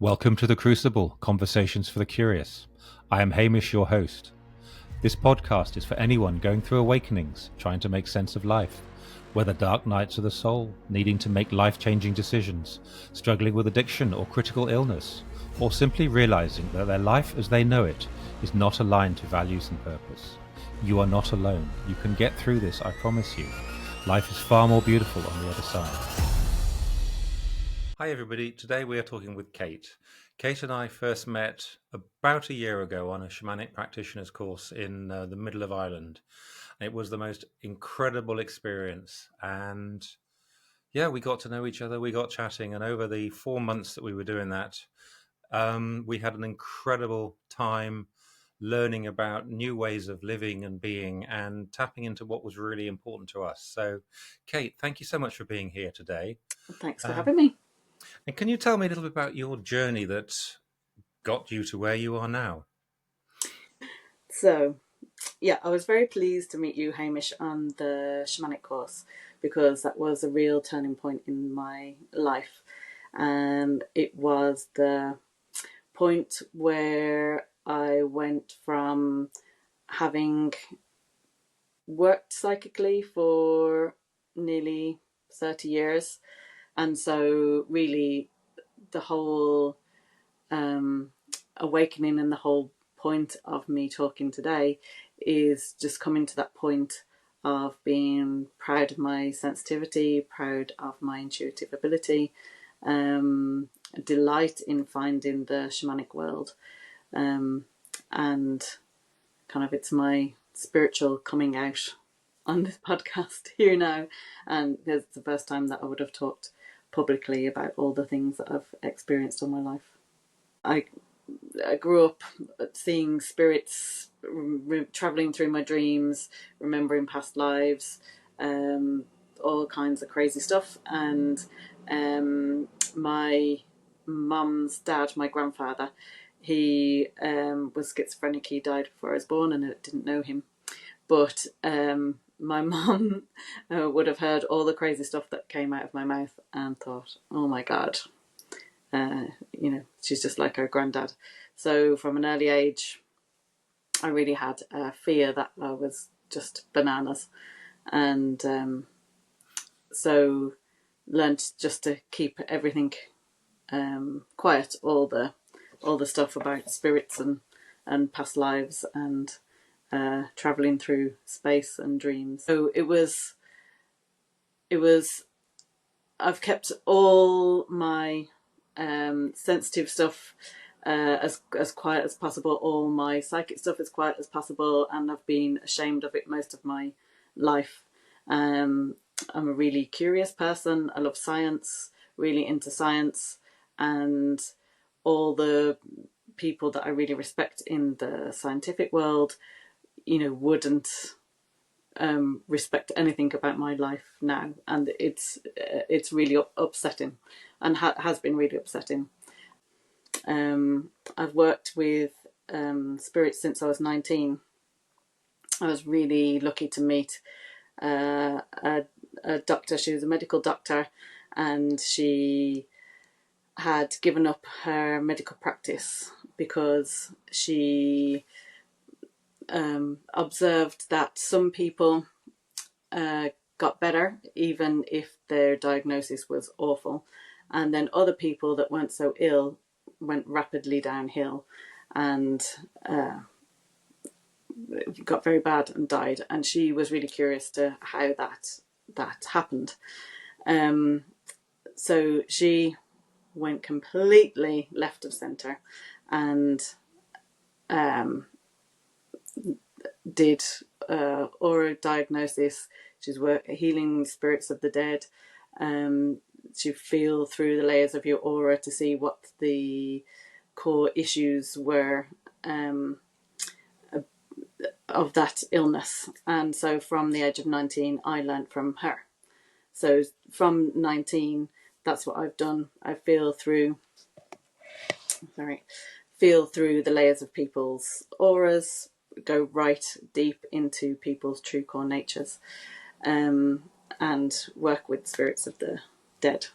Welcome to The Crucible, Conversations for the Curious. I am Hamish, your host. This podcast is for anyone going through awakenings, trying to make sense of life, whether dark nights of the soul, needing to make life-changing decisions, struggling with addiction or critical illness, or simply realizing that their life as they know it is not aligned to values and purpose. You are not alone. You can get through this, I promise you. Life is far more beautiful on the other side. Hi everybody, today we are talking with Kate. Kate and I first met about a year ago on a shamanic practitioner's course in the middle of Ireland. It was the most incredible experience, and yeah, we got to know each other, we got chatting, and over the 4 months that we were doing that, we had an incredible time learning about new ways of living and being and tapping into what was really important to us. So Kate, thank you so much for being here today. Thanks for having me. And can you tell me a little bit about your journey that got you to where you are now? So, yeah, I was very pleased to meet you, Hamish, on the shamanic course because that was a real turning point in my life. And it was the point where I went from having worked psychically for nearly 30 years. And so, really, the whole awakening and the whole point of me talking today is just coming to that point of being proud of my sensitivity, proud of my intuitive ability, delight in finding the shamanic world, and kind of it's my spiritual coming out on this podcast here now. And it's the first time that I would have talked publicly about all the things that I've experienced in my life. I grew up seeing spirits, traveling through my dreams, remembering past lives, all kinds of crazy stuff. And my mum's dad, my grandfather, he was schizophrenic. He died before I was born, and I didn't know him. But my mum would have heard all the crazy stuff that came out of my mouth and thought, oh my God, she's just like her granddad. So from an early age, I really had a fear that I was just bananas. And so learned just to keep everything quiet, all the stuff about spirits and past lives and traveling through space and dreams. So it was I've kept all my sensitive stuff as quiet as possible, all my psychic stuff as quiet as possible, and I've been ashamed of it most of my life. I'm a really curious person. I love science, really into science, and all the people that I really respect in the scientific world, wouldn't respect anything about my life now, and it's really upsetting, and has been really upsetting. I've worked with spirits since I was 19. I was really lucky to meet a doctor. She was a medical doctor, and she had given up her medical practice because she observed that some people got better even if their diagnosis was awful, and then other people that weren't so ill went rapidly downhill and got very bad and died. And she was really curious to how that happened. So she went completely left of centre and did aura diagnosis. She's healing spirits of the dead. To feel through the layers of your aura to see what the core issues were of that illness. And so from the age of 19, I learned from her. So from 19, that's what I've done. I feel through the layers of people's auras, go right deep into people's true core natures, and work with spirits of the dead.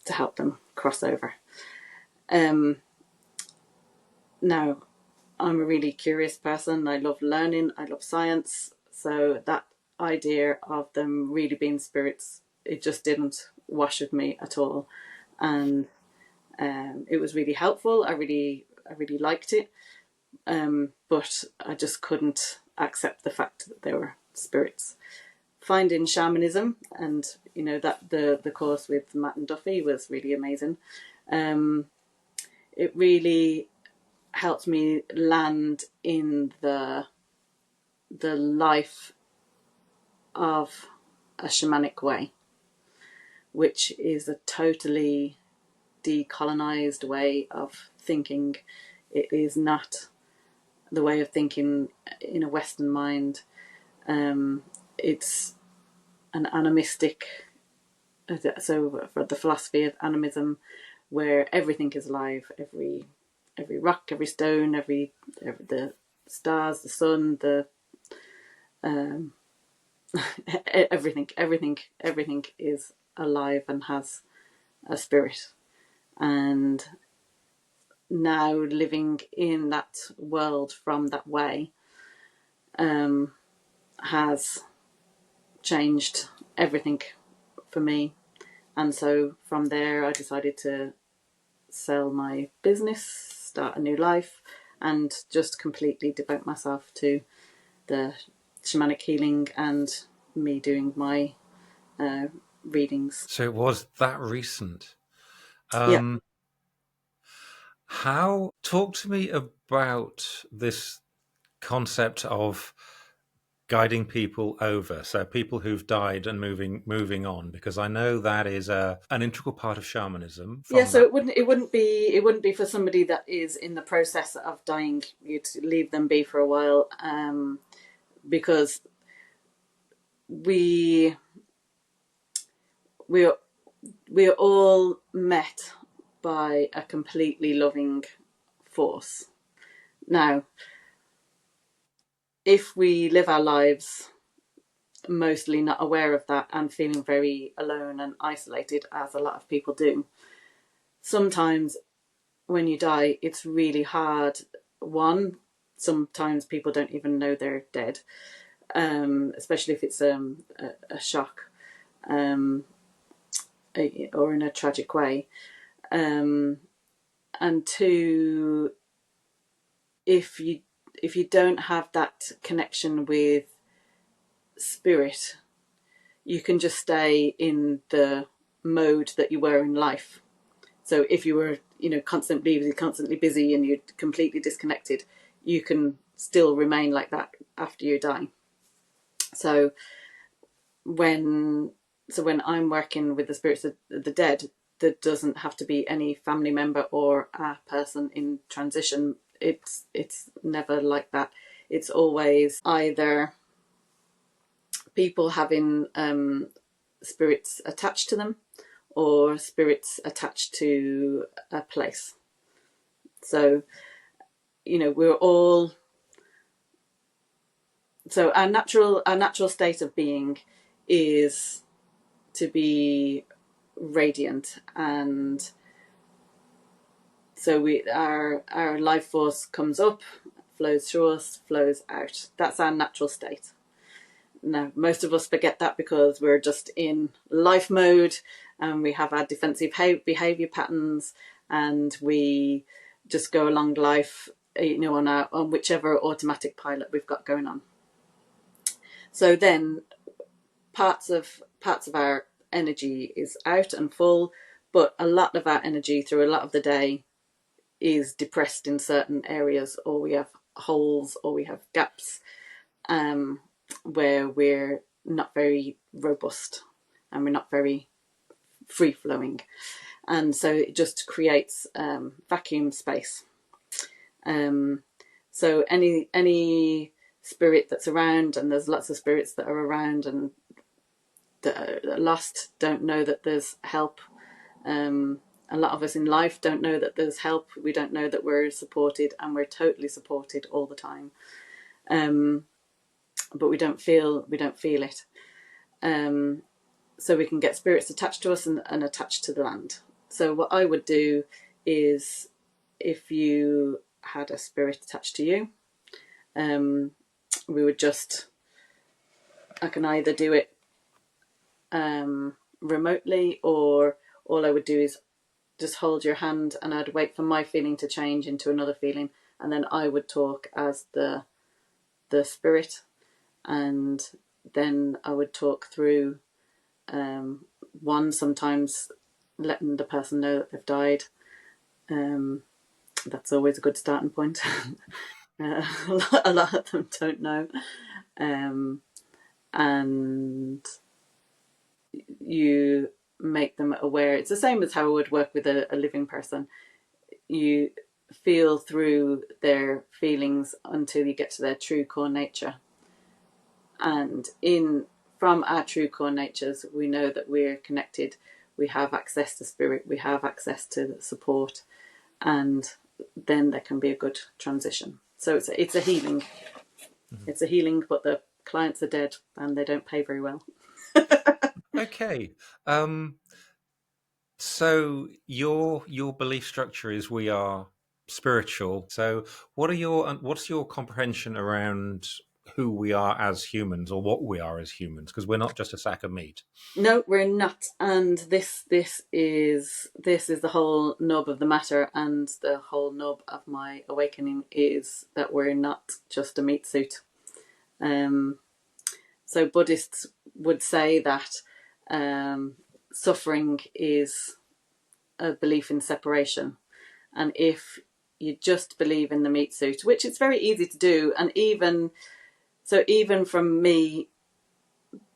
to help them cross over. Now, I'm a really curious person. I love learning. I love science. So that idea of them really being spirits, it just didn't wash with me at all. And it was really helpful. I really liked it. But I just couldn't accept the fact that they were spirits. Finding shamanism, and that the course with Matt and Duffy was really amazing. It really helped me land in the life of a shamanic way, which is a totally decolonized way of thinking. It is not the way of thinking in a Western mind. It's an animistic, so for the philosophy of animism, where everything is alive, every rock, every stone, the stars, the sun, the everything is alive and has a spirit. And now living in that world from that way has changed everything for me. And so from there I decided to sell my business, start a new life, and just completely devote myself to the shamanic healing and me doing my readings. So it was that recent. Yeah. How, talk to me about this concept of guiding people over, so people who've died and moving on, because I know that is an integral part of shamanism. Yeah, so it wouldn't be for somebody that is in the process of dying. You'd leave them be for a while, because we are all met by a completely loving force. Now, if we live our lives mostly not aware of that and feeling very alone and isolated, as a lot of people do, sometimes when you die, it's really hard. One, sometimes people don't even know they're dead, especially if it's a shock, or in a tragic way. And two, if you don't have that connection with spirit, you can just stay in the mode that you were in life. So if you were, constantly busy and you're completely disconnected, you can still remain like that after you die. So when I'm working with the spirits of the dead, there doesn't have to be any family member or a person in transition. It's never like that. It's always either people having spirits attached to them, or spirits attached to a place. So, we're all, so our natural state of being is to be radiant, and so our life force comes up, flows through us, flows out. That's our natural state. Now, most of us forget that because we're just in life mode and we have our defensive behavior patterns, and we just go along life, on whichever automatic pilot we've got going on. So then parts of our energy is out and full, but a lot of our energy through a lot of the day is depressed in certain areas, or we have holes, or we have gaps, where we're not very robust and we're not very free-flowing. And so it just creates vacuum space. So any spirit that's around, and there's lots of spirits that are around and that are lost, don't know that there's help. A lot of us in life don't know that there's help. We don't know that we're supported, and we're totally supported all the time. But we don't feel it. So we can get spirits attached to us and attached to the land. So what I would do is, if you had a spirit attached to you, we would just, I can either do it remotely, or all I would do is just hold your hand, and I'd wait for my feeling to change into another feeling, and then I would talk as the spirit, and then I would talk through one, sometimes letting the person know that they've died. That's always a good starting point. A lot of them don't know. And you make them aware. It's the same as how I would work with a living person. You feel through their feelings until you get to their true core nature. And from our true core natures, we know that we're connected. We have access to spirit. We have access to support, and then there can be a good transition. So it's a healing. Mm-hmm. It's a healing, but the clients are dead and they don't pay very well. Okay. So your belief structure is we are spiritual. So what's your comprehension around who we are as humans, or what we are as humans? Because we're not just a sack of meat. No, we're not. And this is the whole nub of the matter, and the whole nub of my awakening is that we're not just a meat suit. So Buddhists would say that suffering is a belief in separation. And if you just believe in the meat suit, which it's very easy to do, and even from me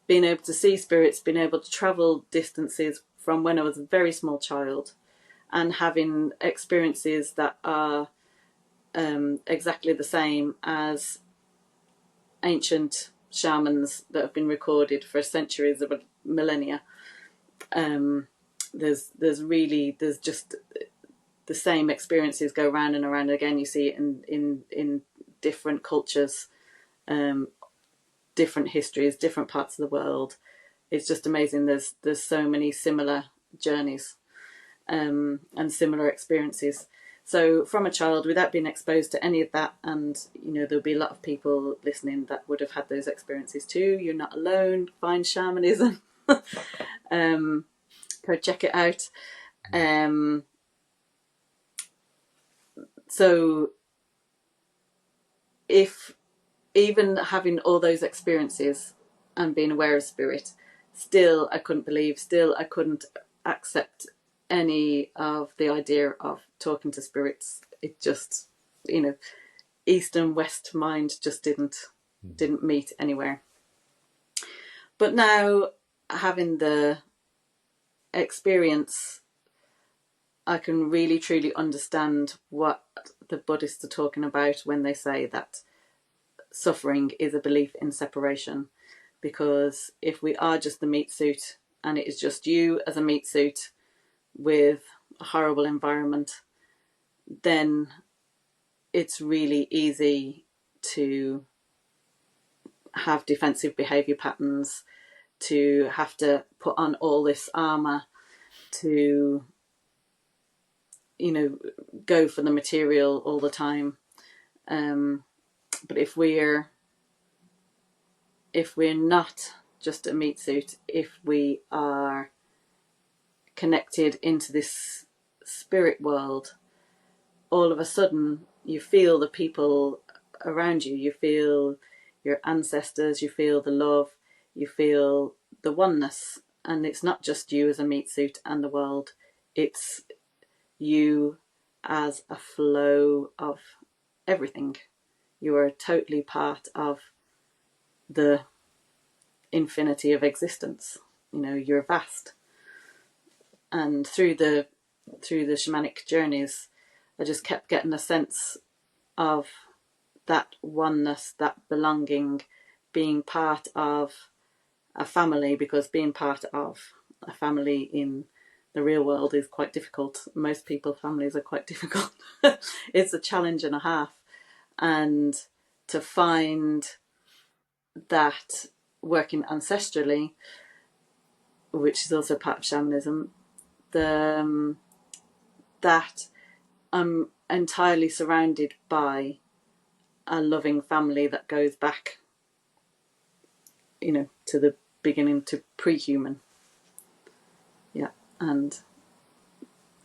being able to see spirits, being able to travel distances from when I was a very small child, and having experiences that are exactly the same as ancient shamans that have been recorded for centuries of millennia. There's just the same experiences go round and around again. You see it in different cultures, different histories, different parts of the world. It's just amazing. There's so many similar journeys and similar experiences. So from a child, without being exposed to any of that, and there'll be a lot of people listening that would have had those experiences too. You're not alone. Find shamanism. Go check it out. So if even having all those experiences and being aware of spirit, still I couldn't believe, still I couldn't accept any of the idea of talking to spirits. It just, East and West mind just didn't meet anywhere. But now, having the experience, I can really truly understand what the Buddhists are talking about when they say that suffering is a belief in separation. Because if we are just the meat suit, and it is just you as a meat suit with a horrible environment, then it's really easy to have defensive behavior patterns, to have to put on all this armor, to go for the material all the time. But if we're not just a meat suit, if we are connected into this spirit world, all of a sudden you feel the people around you, you feel your ancestors, you feel the love, you feel the oneness. And it's not just you as a meat suit and the world, it's you as a flow of everything. You are totally part of the infinity of existence. You're vast. And through the shamanic journeys, I just kept getting a sense of that oneness, that belonging, being part of a family, because being part of a family in the real world is quite difficult. Most people's families are quite difficult. It's a challenge and a half. And to find that working ancestrally, which is also part of shamanism, that I'm entirely surrounded by a loving family that goes back, to the beginning, to pre-human. Yeah, and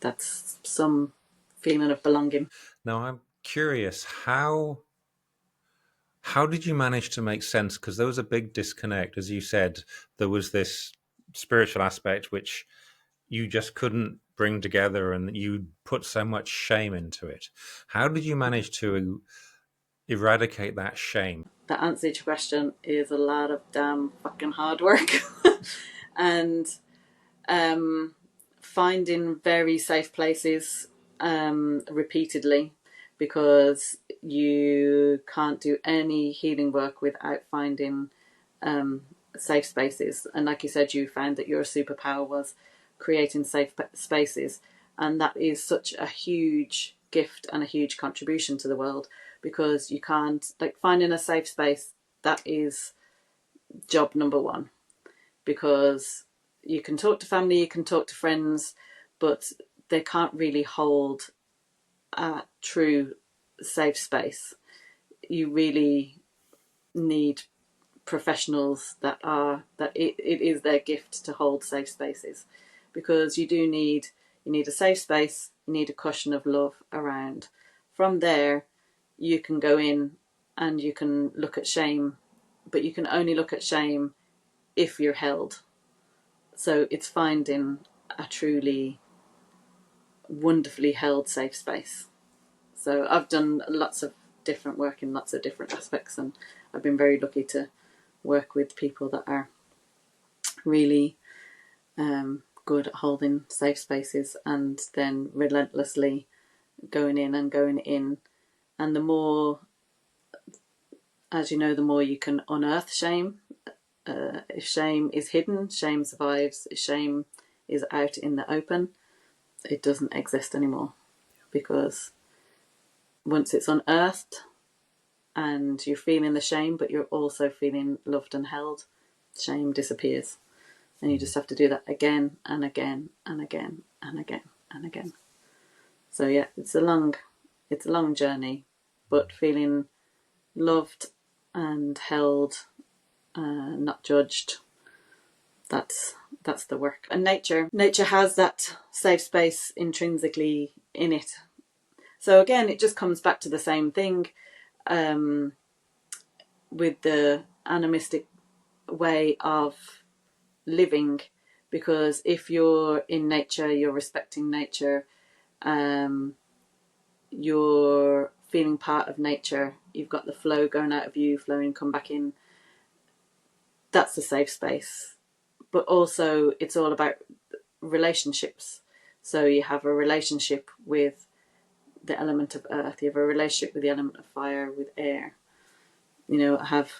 that's some feeling of belonging. Now, I'm curious, how did you manage to make sense? Because there was a big disconnect. As you said, there was this spiritual aspect which you just couldn't bring together, and you put so much shame into it. How did you manage to eradicate that shame? The answer to your question is a lot of damn fucking hard work. And finding very safe places repeatedly, because you can't do any healing work without finding safe spaces. And like you said, you found that your superpower was creating safe spaces, and that is such a huge gift and a huge contribution to the world, because you can't, like, finding a safe space, that is job number one, because you can talk to family, you can talk to friends, but they can't really hold a true safe space. You really need professionals that it is their gift to hold safe spaces, because you need a safe space, you need a cushion of love around. From there, you can go in and you can look at shame, but you can only look at shame if you're held. So it's finding a truly wonderfully held safe space. So I've done lots of different work in lots of different aspects, and I've been very lucky to work with people that are really good at holding safe spaces, and then relentlessly going in. And the more, as you know, the more you can unearth shame. If shame is hidden, shame survives. If shame is out in the open, it doesn't exist anymore, because once it's unearthed and you're feeling the shame, but you're also feeling loved and held, shame disappears. And you just have to do that again and again and again and again and again. So yeah, it's a long journey, but feeling loved and held, not judged, that's the work. And nature has that safe space intrinsically in it. So again, it just comes back to the same thing with the animistic way of living, because if you're in nature, you're respecting nature, you're feeling part of nature, you've got the flow going out of you, flowing, come back in, that's a safe space. But also it's all about relationships. So you have a relationship with the element of earth, you have a relationship with the element of fire, with air. I have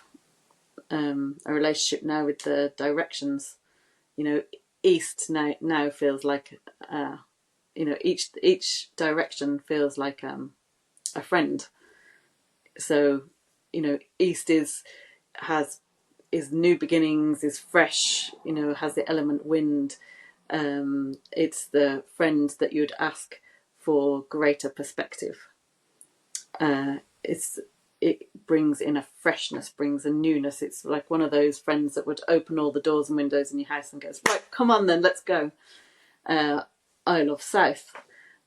a relationship now with the directions. East now feels like each direction feels like a friend. So east is new beginnings, is fresh, has the element wind. It's the friend that you'd ask for greater perspective. It brings in a freshness, brings a newness. It's like one of those friends that would open all the doors and windows in your house and goes, right, come on then, let's go. I love South.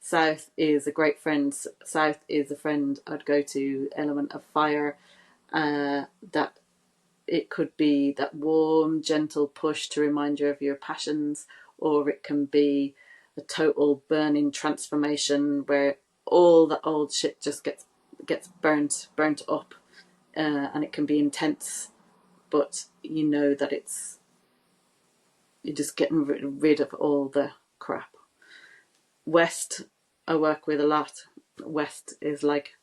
South is a great friend. South is a friend I'd go to, element of fire. That it could be that warm, gentle push to remind you of your passions, or it can be a total burning transformation where all the old shit just gets burnt up, and it can be intense, but you know that you're just getting rid of all the crap. West, I work with a lot. West is like,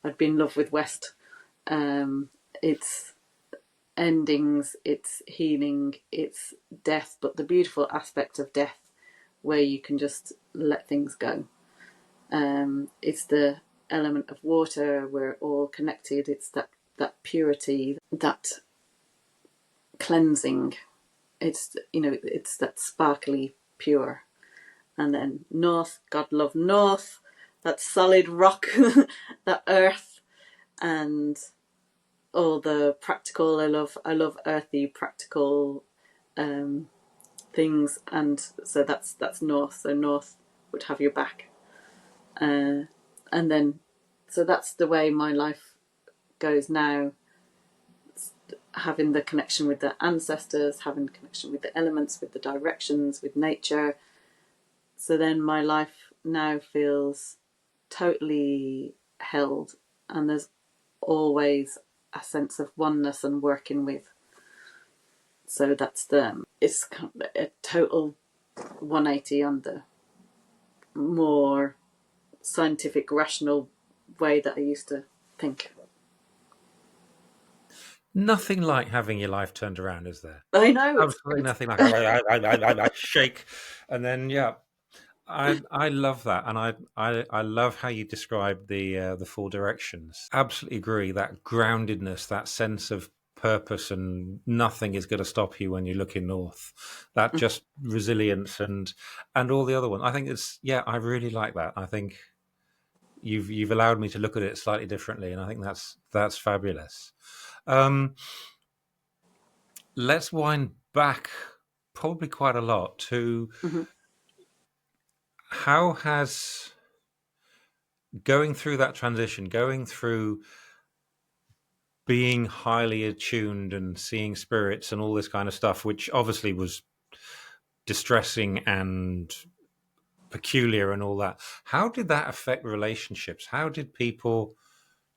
I'd be in love with West. It's endings, it's healing, it's death, but the beautiful aspect of death where you can just let things go. It's the element of water, we're all connected. It's that purity, that cleansing. It's that sparkly pure. And then north, God love north, that solid rock, that earth, and all the practical. I love earthy, practical things, and so that's north. So north would have your back, and then so that's the way my life goes now. Having the connection with the ancestors, having the connection with the elements, with the directions, with nature. So then my life now feels totally held, and there's always a sense of oneness and working with. So it's kind of a total 180 on the more scientific, rational way that I used to think. Nothing like having your life turned around, is there? I know it's Absolutely nothing like I shake, and then I love that, and I love how you describe the four directions. Absolutely agree. That groundedness, that sense of purpose, and nothing is going to stop you when you're looking north. That just resilience and all the other one. I think I really like that. I think you've allowed me to look at it slightly differently, and I think that's fabulous. Let's wind back probably quite a lot to how has going through that transition, going through being highly attuned and seeing spirits and all this kind of stuff, which obviously was distressing and peculiar and all that. How did that affect relationships?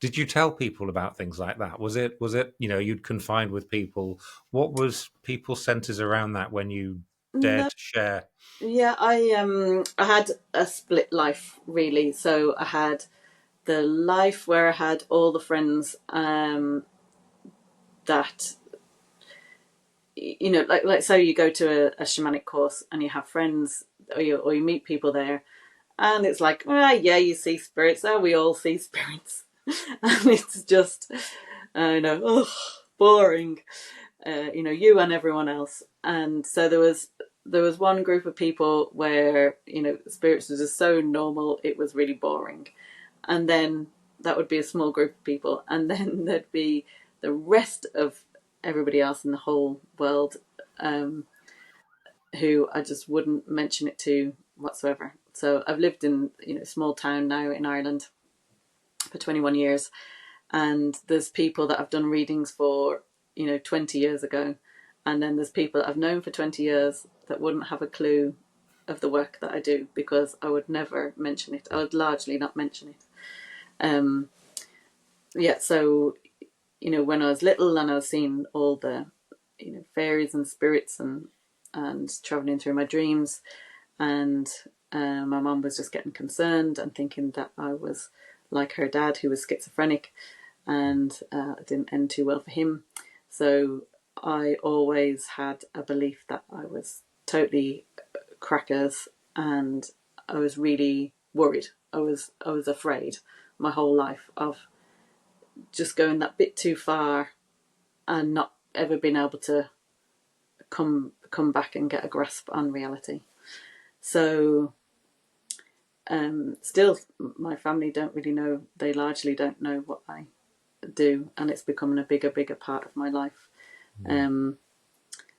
Did you tell people about things like that? Was it, you'd confined with people? What was people's centers around that when you dared no, to share? yeah, I had a split life really. So I had the life where I had all the friends that like so you go to a shamanic course and you have friends, or you meet people there, and it's like, yeah, you see spirits. We all see spirits, and it's just boring. You and everyone else. And so there was one group of people where spirits was just so normal, it was really boring. And then that would be a small group of people, and then there'd be the rest of everybody else in the whole world, who I just wouldn't mention it to whatsoever. So I've lived in a small town now in Ireland for 21 years, and there's people that I've done readings for 20 years ago, and then there's people that I've known for 20 years that wouldn't have a clue of the work that I do, because I would never mention it. I would largely not mention it. So when I was little and I was seeing all the fairies and spirits and traveling through my dreams, and my mum was just getting concerned and thinking that I was like her dad, who was schizophrenic, and it didn't end too well for him. So I always had a belief that I was totally crackers, and I was really worried. I was afraid my whole life of just going that bit too far and not ever being able to come back and get a grasp on reality. So still, my family don't really know. They largely don't know what I do, and it's becoming a bigger part of my life.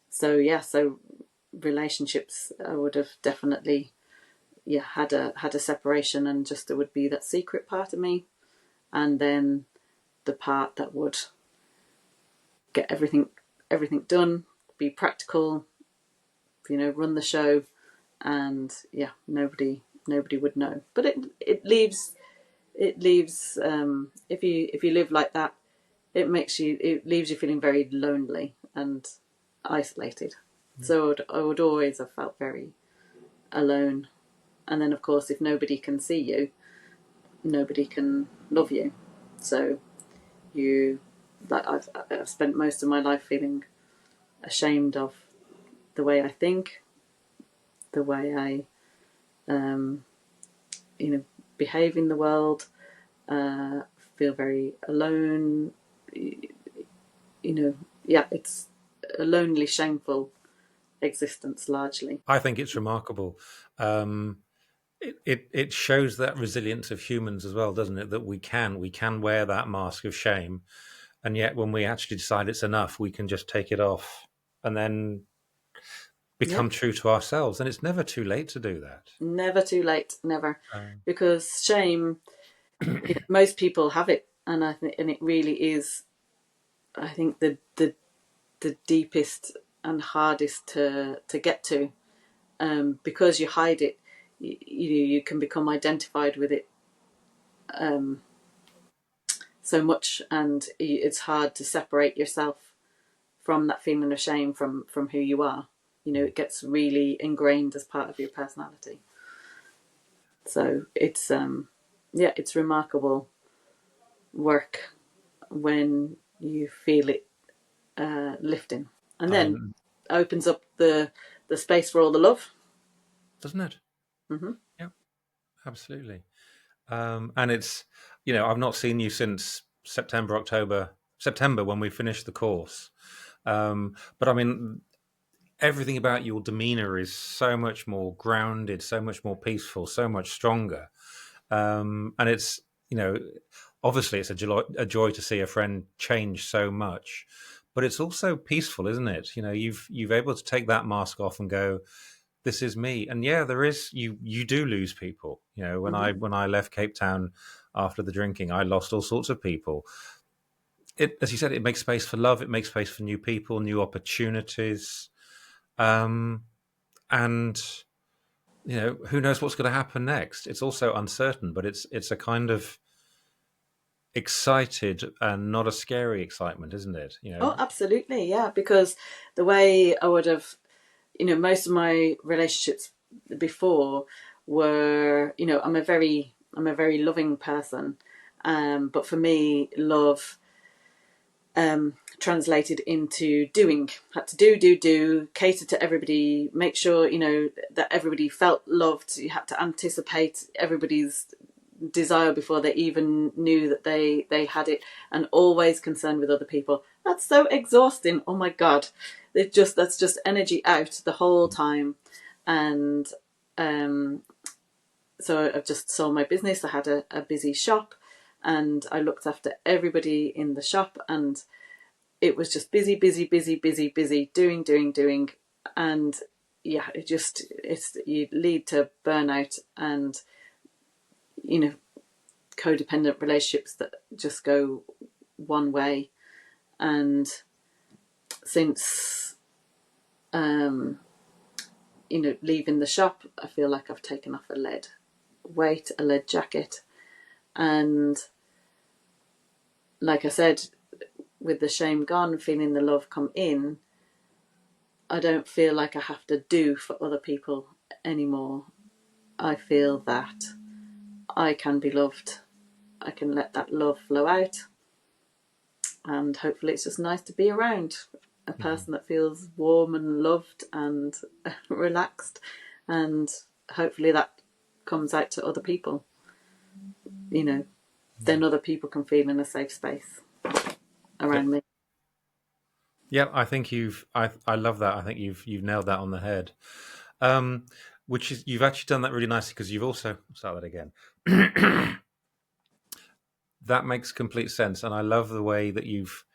So relationships, I would have definitely had a separation, and just there would be that secret part of me, and then the part that would get everything done, be practical, run the show, and nobody would know. But it leaves if you live like that, it leaves you feeling very lonely and isolated. So I would always have felt very alone. And then of course, if nobody can see you, nobody can love you. So I've spent most of my life feeling ashamed of the way I think, the way I behave in the world, feel very alone. It's a lonely, shameful existence largely. I think it's remarkable. it shows that resilience of humans as well, doesn't it? That we can wear that mask of shame, and yet when we actually decide it's enough, we can just take it off and then Yeah, become true to ourselves. And it's never too late to do that. never too late, never, Um, because shame, most people have it, and I think, and it really is, I think, the deepest and hardest to get to, because you hide it. You can become identified with it so much, and it's hard to separate yourself from that feeling of shame from who you are. It gets really ingrained as part of your personality. So it's it's remarkable work when you feel it lifting, and then I'm, opens up the space for all the love. doesn't it? Mm-hmm. Yeah, absolutely. And it's, I've not seen you since September when we finished the course. But I mean, everything about your demeanor is so much more grounded, so much more peaceful, so much stronger. And it's, you know, obviously it's a joy to see a friend change so much, but it's also peaceful, isn't it? You've able to take that mask off and go, this is me. And yeah, there is, you do lose people. When Mm-hmm. I left Cape Town after the drinking, I lost all sorts of people. As you said, it makes space for love, it makes space for new people, new opportunities. um and who knows what's going to happen next. It's also uncertain, but it's a kind of excited and not a scary excitement, isn't it? Oh, absolutely, yeah. Because the way I would have, most of my relationships before were, I'm a very loving person, but for me, love translated into doing. Had to do, cater to everybody, make sure that everybody felt loved. You had to anticipate everybody's desire before they even knew that they had it, and always concerned with other people. That's so exhausting. Oh my god, that's just energy out the whole time. And so I've just sold my business. I had a busy shop, and I looked after everybody in the shop, and it was just busy, busy, busy, busy, busy, doing, and yeah, you lead to burnout, and codependent relationships that just go one way. And since leaving the shop, I feel like I've taken off a lead weight, a lead jacket, and like I said, with the shame gone, feeling the love come in, I don't feel like I have to do for other people anymore. I feel that I can be loved. I can let that love flow out, and hopefully it's just nice to be around a person that feels warm and loved and relaxed, and hopefully that comes out to other people. Then other people can feel in a safe space Yep. around me. Yeah, I think I love that. I think you've nailed that on the head. Which is, you've actually done that really nicely, because you've also, start that again. That makes complete sense, and I love the way that you've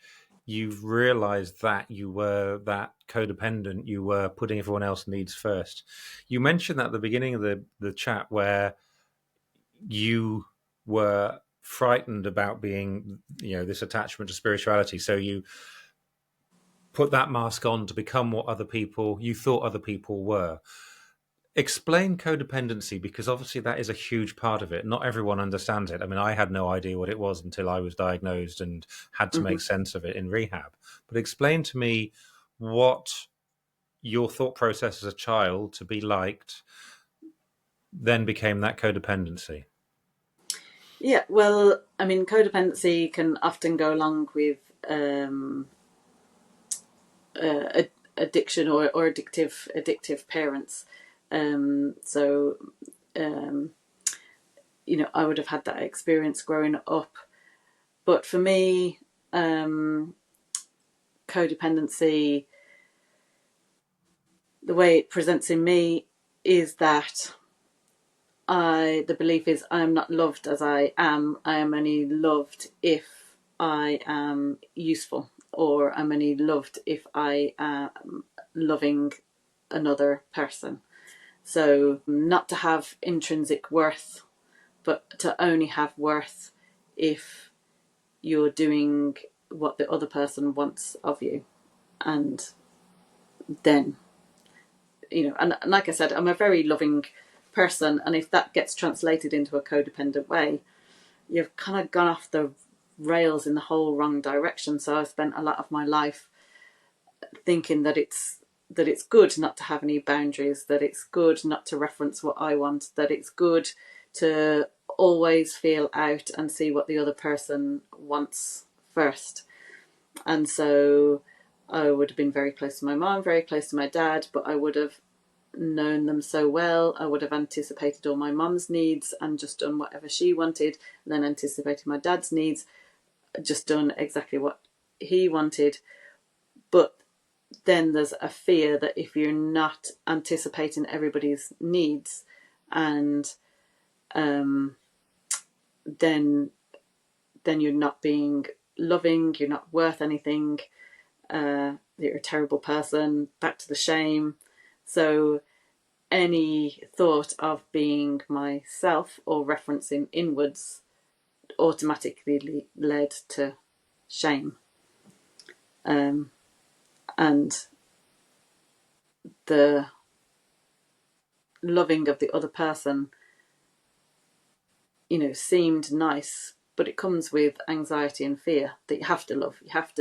realized that you were that codependent. You were putting everyone else's needs first. You mentioned that at the beginning of the chat, where you were frightened about being, this attachment to spirituality. So you put that mask on to become what other people you thought other people were. Explain codependency, because obviously that is a huge part of it. Not everyone understands it. I mean, I had no idea what it was until I was diagnosed and had to Mm-hmm. make sense of it in rehab. But explain to me what your thought process as a child to be liked then became that codependency. Yeah, well, I mean, codependency can often go along with addiction or addictive parents. So, I would have had that experience growing up. But for me, codependency, the way it presents in me is that the belief is I am not loved as I am. I am only loved if I am useful, or I'm only loved if I am loving another person. So not to have intrinsic worth, but to only have worth if you're doing what the other person wants of you. And then, and like I said, I'm a very loving person, and if that gets translated into a codependent way, you've kind of gone off the rails in the whole wrong direction. So I've spent a lot of my life thinking that it's good not to have any boundaries, that it's good not to reference what I want, that it's good to always feel out and see what the other person wants first. And so I would have been very close to my mom, very close to my dad, but I would have known them so well. I would have anticipated all my mom's needs and just done whatever she wanted, and then anticipated my dad's needs, just done exactly what he wanted. But then there's a fear that if you're not anticipating everybody's needs, and then you're not being loving, you're not worth anything, you're a terrible person, back to the shame. So any thought of being myself or referencing inwards automatically led to shame. And the loving of the other person, seemed nice, but it comes with anxiety and fear that you have to love. You have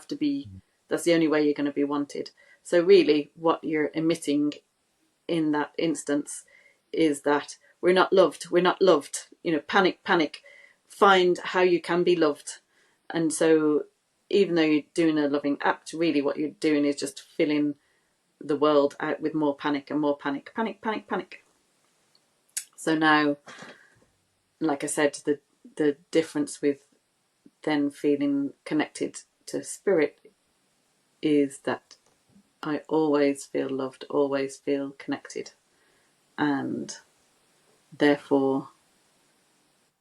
to be, that's the only way you're going to be wanted. So really what you're emitting in that instance is that we're not loved. Panic, find how you can be loved. And so even though you're doing a loving act, really what you're doing is just filling the world out with more panic and more panic. So now, like I said, the difference with then feeling connected to spirit is that I always feel loved, always feel connected. And therefore,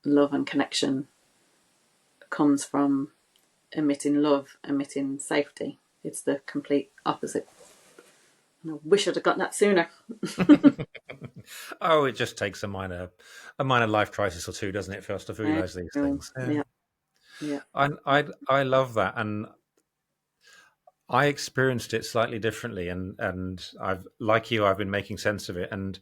love and connection comes from emitting love, emitting safety. It's the complete opposite. And I wish I'd have gotten that sooner. Oh, it just takes a minor life crisis or two, doesn't it, for us to realise these things? Yeah. I love that, and I experienced it slightly differently, and I've, like you, I've been making sense of it. And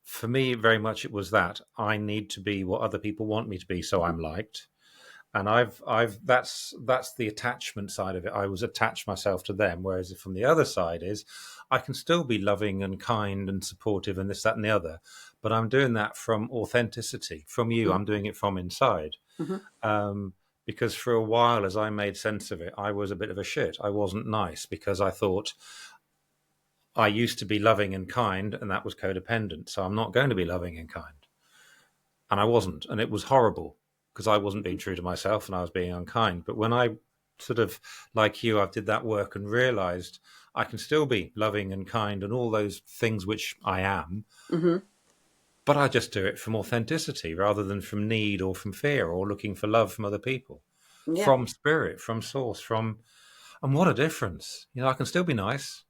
for me, very much it was that I need to be what other people want me to be, so I'm liked. And that's the attachment side of it. I was attached myself to them, whereas from the other side is I can still be loving and kind and supportive and this, that, and the other, but I'm doing that from authenticity, from you. I'm doing it from inside. Because for a while, as I made sense of it, I was a bit of a shit. I wasn't nice because I thought I used to be loving and kind, and that was codependent. So I'm not going to be loving and kind. And I wasn't. And it was horrible because I wasn't being true to myself and I was being unkind. But when I sort of, like you, I did that work and realized I can still be loving and kind and all those things which I am, but I just do it from authenticity rather than from need or from fear or looking for love from other people, from spirit, from source, and what a difference. I can still be nice,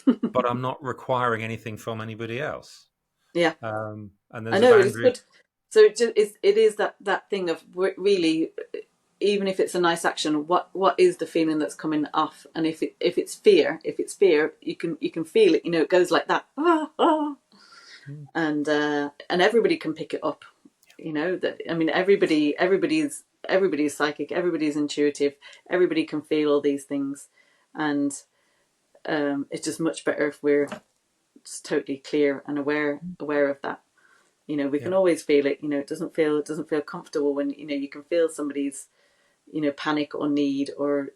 but I'm not requiring anything from anybody else. Yeah. And I know it's good. So it is that thing of really, even if it's a nice action, what is the feeling that's coming off? And if it's fear, you can feel it. It goes like that, and everybody can pick it up. Everybody's psychic, everybody's intuitive, everybody can feel all these things, and it's just much better if we're just totally clear and aware of that. We can always feel it. It doesn't feel comfortable when you can feel somebody's panic or need or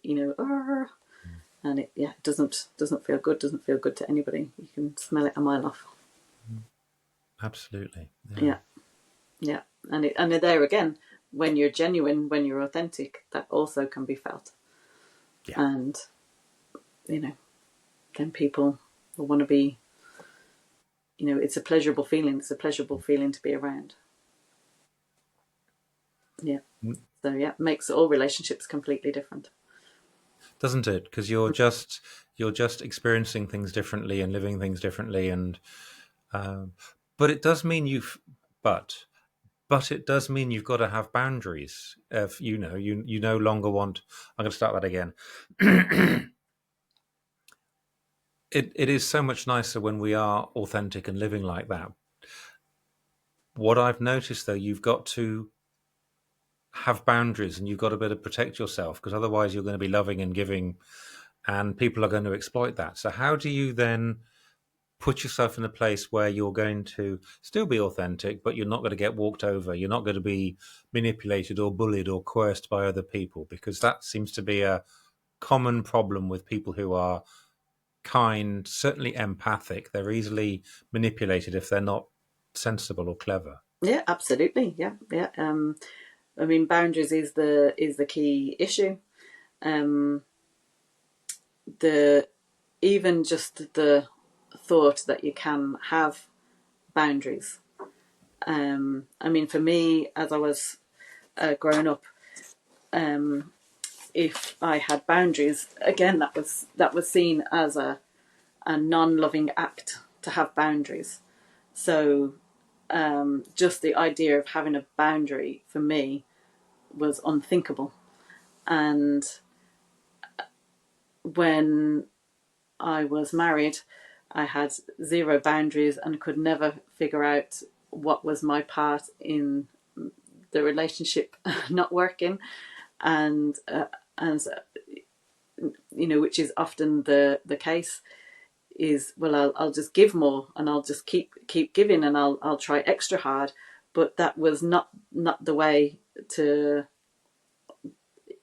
and it doesn't feel good. Doesn't feel good to anybody. You can smell it a mile off. Absolutely. Yeah. And there again, when you're genuine, when you're authentic, that also can be felt. Yeah. And then people will want to be it's a pleasurable feeling. It's a pleasurable feeling to be around. Yeah. So yeah, it makes all relationships completely different. Doesn't it? Because you're just experiencing things differently and living things differently, and but it does mean but it does mean you've got to have boundaries. If you no longer want. I'm going to start that again. It is so much nicer when we are authentic and living like that. What I've noticed, though, you've got to have boundaries and you've got to be able to protect yourself, because otherwise you're going to be loving and giving, and people are going to exploit that. So how do you then put yourself in a place where you're going to still be authentic, but you're not going to get walked over, you're not going to be manipulated or bullied or coerced by other people? Because that seems to be a common problem with people who are kind, certainly empathic. They're easily manipulated if they're not sensible or clever. Yeah, absolutely. Yeah. I mean, boundaries is the key issue. The even just the thought that you can have boundaries. I mean, for me, as I was growing up, if I had boundaries, again, that was seen as a non-loving act to have boundaries. So just the idea of having a boundary for me was unthinkable. And when I was married, I had zero boundaries and could never figure out what was my part in the relationship not working, and which is often the case. Is, well, I'll just give more and I'll just keep giving and I'll try extra hard, but that was not the way to.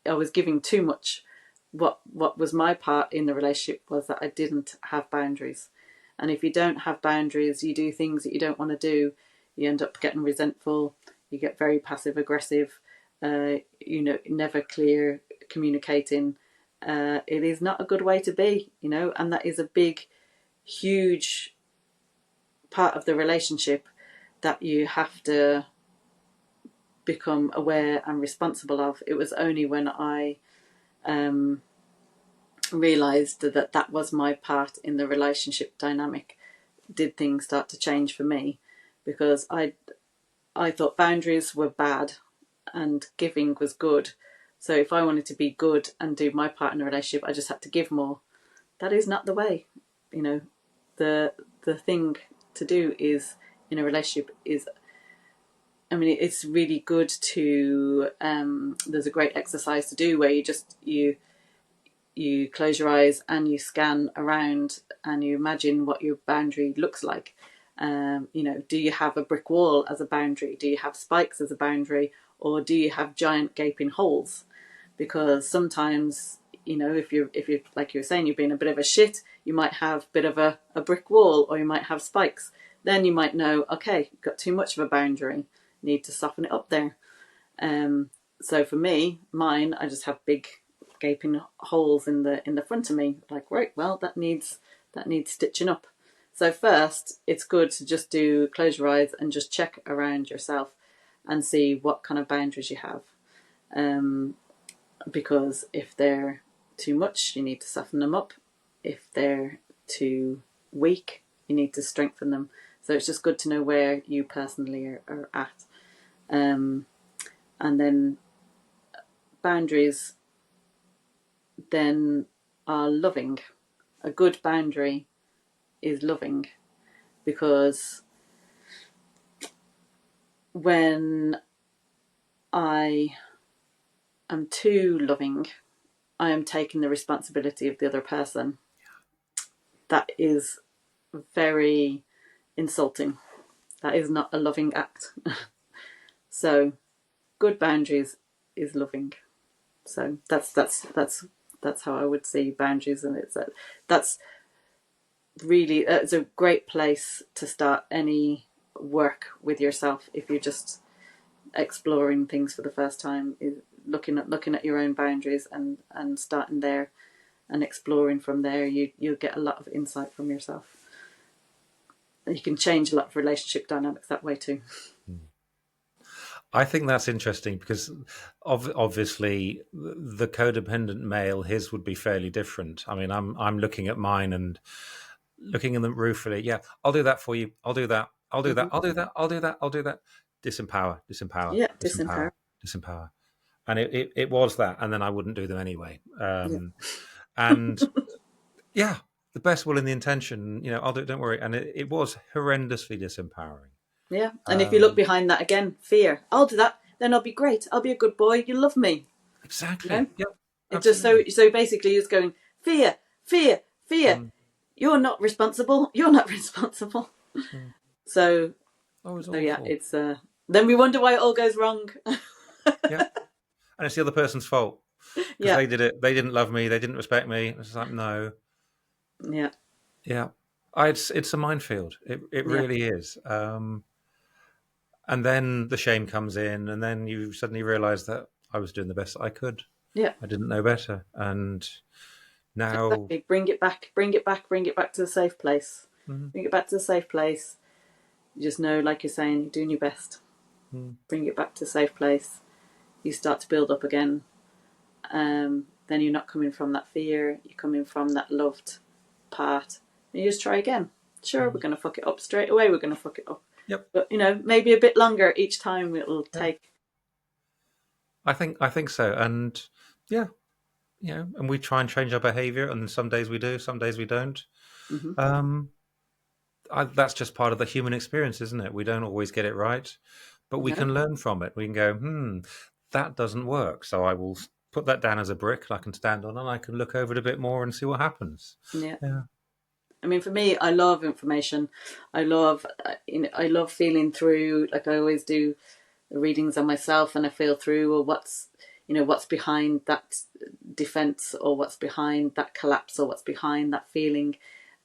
I was giving too much. What was my part in the relationship was that I didn't have boundaries, and if you don't have boundaries, you do things that you don't want to do. You end up getting resentful. You get very passive aggressive. Never clear communicating. It is not a good way to be, and that is a big, huge part of the relationship that you have to become aware and responsible of. It was only when I realised that was my part in the relationship dynamic did things start to change for me, because I thought boundaries were bad and giving was good. So if I wanted to be good and do my part in a relationship, I just had to give more. That is not the way. The thing to do is in a relationship is, I mean, it's really good to there's a great exercise to do where you close your eyes and you scan around and you imagine what your boundary looks like. Do you have a brick wall as a boundary? Do you have spikes as a boundary? Or do you have giant gaping holes? Because sometimes, if you're like you were saying, you're being a bit of a shit, you might have a bit of a brick wall, or you might have spikes. Then you might know, okay, you've got too much of a boundary, need to soften it up there. So for me, I just have big gaping holes in the front of me. Like, right, well, that needs stitching up. So first, it's good to just close your eyes and just check around yourself and see what kind of boundaries you have. Because if they're too much, you need to soften them up. If they're too weak, you need to strengthen them. So it's just good to know where you personally are at. And then boundaries then are loving. A good boundary is loving, because when I am too loving, I am taking the responsibility of the other person. That is very insulting. That is not a loving act. So good boundaries is loving. So that's how I would see boundaries, and that's a great place to start any work with yourself. If you're just exploring things for the first time, is looking at your own boundaries and starting there and exploring from there. You'll get a lot of insight from yourself. you can change a lot of relationship dynamics that way too. I think that's interesting because obviously the codependent male, his would be fairly different. I mean, I'm looking at mine and looking in them ruefully. Yeah, I'll do that for you. I'll do that. I'll do that. I'll do that. I'll do that. I'll do that. Disempower, disempower, Yeah, disempower, disempower. disempower. And it was that. And then I wouldn't do them anyway. Yeah. And yeah, the best will in the intention, I'll do it. Don't worry. And it was horrendously disempowering. Yeah. And if you look behind that again, fear. I'll do that. Then I'll be great. I'll be a good boy. You love me. Exactly. You know? Yep. It just so basically it's going fear, fear, fear. You're not responsible. You're not responsible. So yeah, it's then we wonder why it all goes wrong. Yeah. And it's the other person's fault. Because they did it. They didn't love me. They didn't respect me. It's like, no. Yeah. Yeah. It's a minefield. It really is. And then the shame comes in, and then you suddenly realise that I was doing the best I could. Yeah. I didn't know better. And now... Exactly. Bring it back to the safe place. Mm-hmm. Bring it back to the safe place. You just know, like you're saying, you're doing your best. Bring it back to a safe place. You start to build up again. Then you're not coming from that fear. You're coming from that loved part. And you just try again. Sure, we're going to fuck it up straight away. We're going to fuck it up. Yep. But, maybe a bit longer each time it'll take. I think so. And yeah, and we try and change our behaviour, and some days we do, some days we don't. Mm-hmm. That's just part of the human experience, isn't it? We don't always get it right, but we can learn from it. We can go, that doesn't work. So I will put that down as a brick I can stand on, and I can look over it a bit more and see what happens. Yeah. Yeah. I mean, for me, I love information. I love feeling through, like I always do, the readings on myself, and I feel through, or what's behind that defense, or what's behind that collapse, or what's behind that feeling.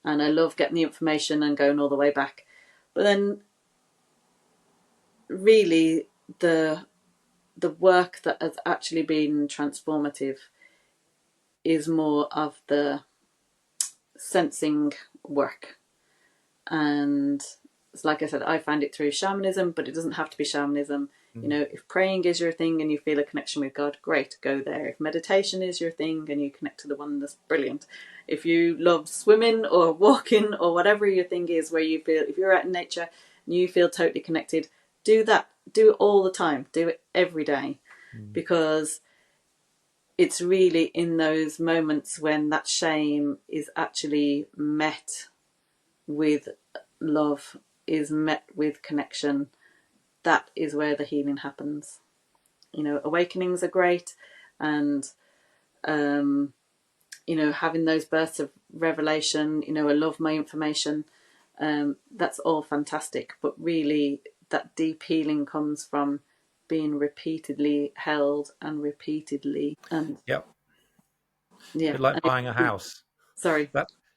And I love getting the information and going all the way back. But then really the work that has actually been transformative is more of the sensing work. And like I said, I find it through shamanism, but it doesn't have to be shamanism. If praying is your thing and you feel a connection with God, great, go there. If meditation is your thing and you connect to the one, that's brilliant. If you love swimming or walking or whatever your thing is, where you feel, if you're out in nature and you feel totally connected, do that. Do it all the time. Do it every day. Because it's really in those moments when that shame is actually met with love, is met with connection, that is where the healing happens. Awakenings are great, and having those bursts of revelation, I love my information, that's all fantastic, but really that deep healing comes from being repeatedly held and repeatedly, and a bit like buying a house. Sorry.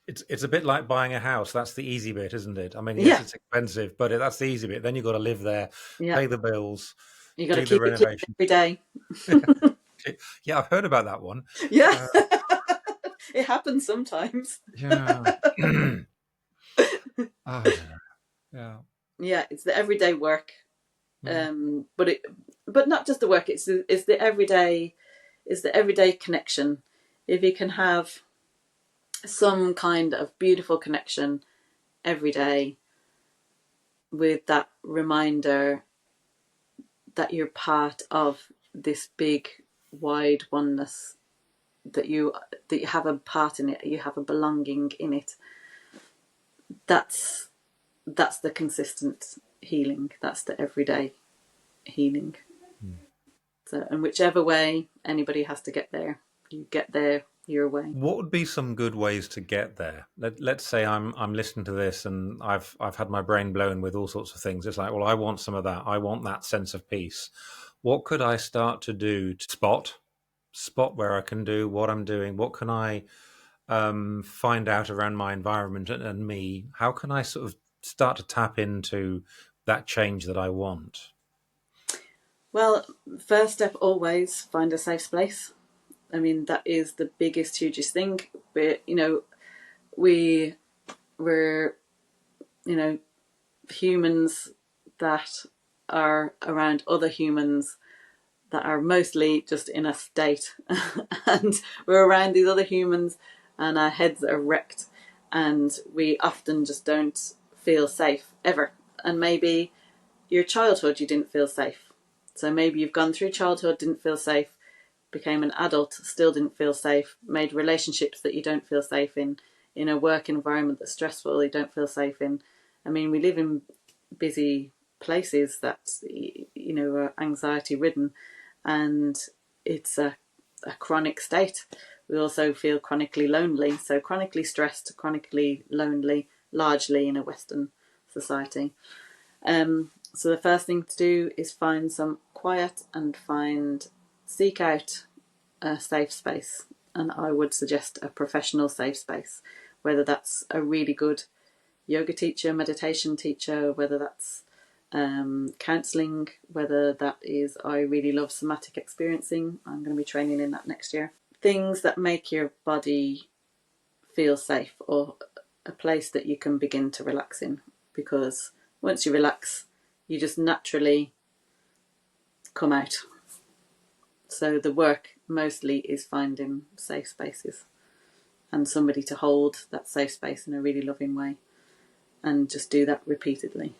It's a bit like buying a house. That's the easy bit, isn't it? I mean, yes, it's expensive, but that's the easy bit. Then you've got to live there, pay the bills, you got to do keep it clean every day. Yeah, I've heard about that one. Yeah. It happens sometimes. Yeah. I don't know. Yeah, it's the everyday work. But not just the work, it's the everyday connection. If you can have some kind of beautiful connection every day, with that reminder that you're part of this big wide oneness, that you have a part in it, you have a belonging in it, that's the consistent healing, that's the everyday healing. So, and whichever way anybody has to get there, you get there your way. What would be some good ways to get there? Let's say I'm listening to this and I've had my brain blown with all sorts of things. It's like, well, I want some of that. I want that sense of peace. What could I start to do to spot where I can do what I'm doing? What can I find out around my environment and me? How can I sort of start to tap into that change that I want? Well, first step, always find a safe space. I mean, that is the biggest, hugest thing. But, we were, humans that are around other humans that are mostly just in a state and we're around these other humans and our heads are wrecked and we often just don't feel safe ever. And maybe your childhood you didn't feel safe, so maybe you've gone through childhood, didn't feel safe, became an adult, still didn't feel safe, made relationships that you don't feel safe in a work environment that's stressful, you don't feel safe in. I mean, we live in busy places that, you know, are anxiety ridden, and it's a chronic state. We also feel chronically lonely, so chronically stressed, chronically lonely, largely in a Western society. So the first thing to do is find some quiet and seek out a safe space. And I would suggest a professional safe space, whether that's a really good yoga teacher, meditation teacher, whether that's counselling, whether that is, I really love somatic experiencing. I'm going to be training in that next year. Things that make your body feel safe, or a place that you can begin to relax in, because once you relax, you just naturally come out. So the work mostly is finding safe spaces and somebody to hold that safe space in a really loving way, and just do that repeatedly.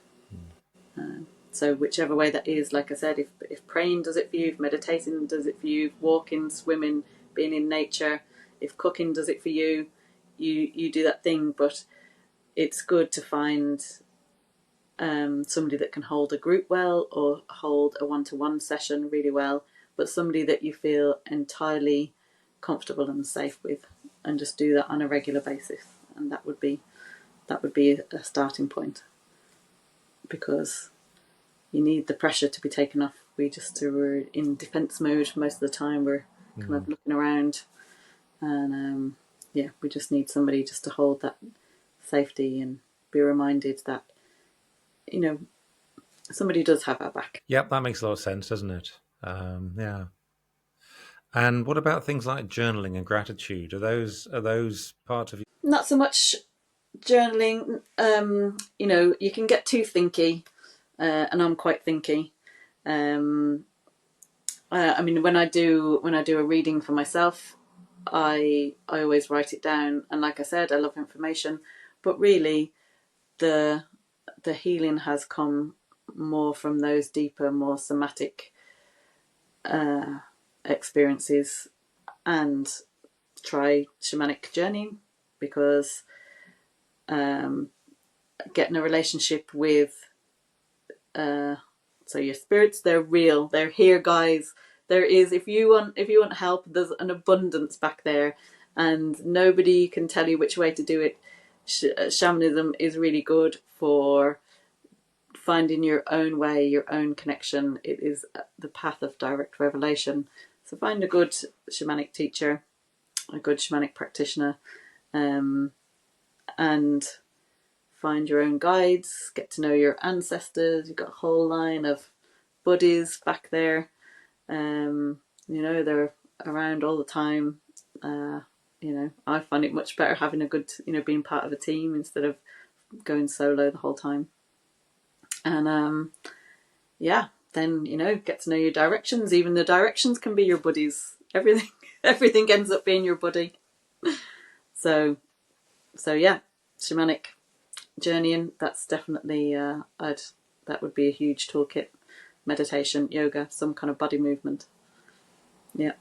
So whichever way that is, like I said, if praying does it for you, if meditating does it for you, if walking, swimming, being in nature, if cooking does it for you, you do that thing. But it's good to find somebody that can hold a group well, or hold a one-to-one session really well, but somebody that you feel entirely comfortable and safe with, and just do that on a regular basis. And that would be a starting point, because you need the pressure to be taken off. We're in defense mode most of the time. We're kind of looking around, and we just need somebody just to hold that safety and be reminded that, you know, somebody does have our back. Yep, that makes a lot of sense, doesn't it? Yeah. And what about things like journaling and gratitude? Are those part of you? Not so much journaling. You know, you can get too thinky, and I'm quite thinky. I mean, when I do a reading for myself, I always write it down. And like I said, I love information, but really, the healing has come more from those deeper, more somatic experiences. And try shamanic journeying, because getting a relationship with so your spirits, they're real, they're here, guys. There is, if you want help, there's an abundance back there, and nobody can tell you which way to do it. Shamanism is really good for finding your own way, your own connection. It is the path of direct revelation. So find a good shamanic teacher, a good shamanic practitioner, and find your own guides, get to know your ancestors. You've got a whole line of buddies back there. You know, they're around all the time. You know, I find it much better having a good, you know, being part of a team instead of going solo the whole time. And then, you know, get to know your directions. Even the directions can be your buddies. Everything ends up being your buddy. So yeah, shamanic journeying, that's definitely that would be a huge toolkit. Meditation, yoga, some kind of body movement. Yeah,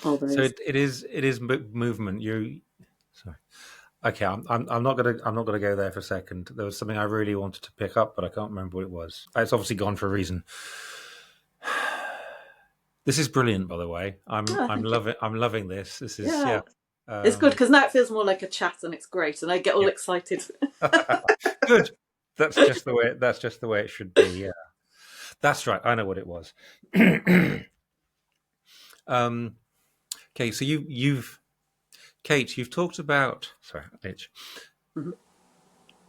all those. So it is movement. Sorry. Okay, I'm not gonna go there for a second. There was something I really wanted to pick up, but I can't remember what it was. It's obviously gone for a reason. This is brilliant, by the way. I'm loving this. This is it's good, because now it feels more like a chat, and it's great, and I get all excited. Good. That's just the way it should be. Yeah, that's right. I know what it was. Okay, so Kate, you've talked about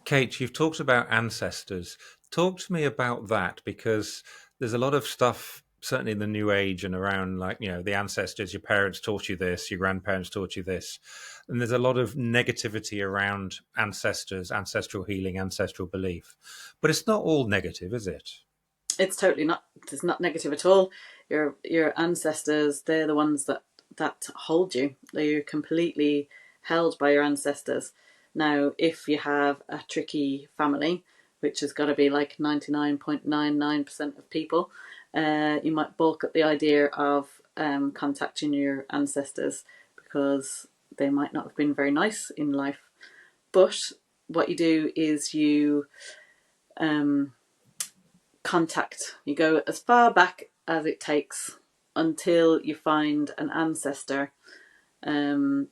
Kate, you've talked about ancestors. Talk to me about that, because there's a lot of stuff certainly in the new age and around, like, the ancestors, your parents taught you this, your grandparents taught you this. And there's a lot of negativity around ancestors, ancestral healing, ancestral belief. But it's not all negative, is it? It's totally not. It's not negative at all. Your ancestors, they're the ones that hold you. You're completely held by your ancestors. Now, if you have a tricky family, which has got to be like 99.99% of people, you might balk at the idea of contacting your ancestors because they might not have been very nice in life. But what you do is you contact. You go as far back as it takes until you find an ancestor. So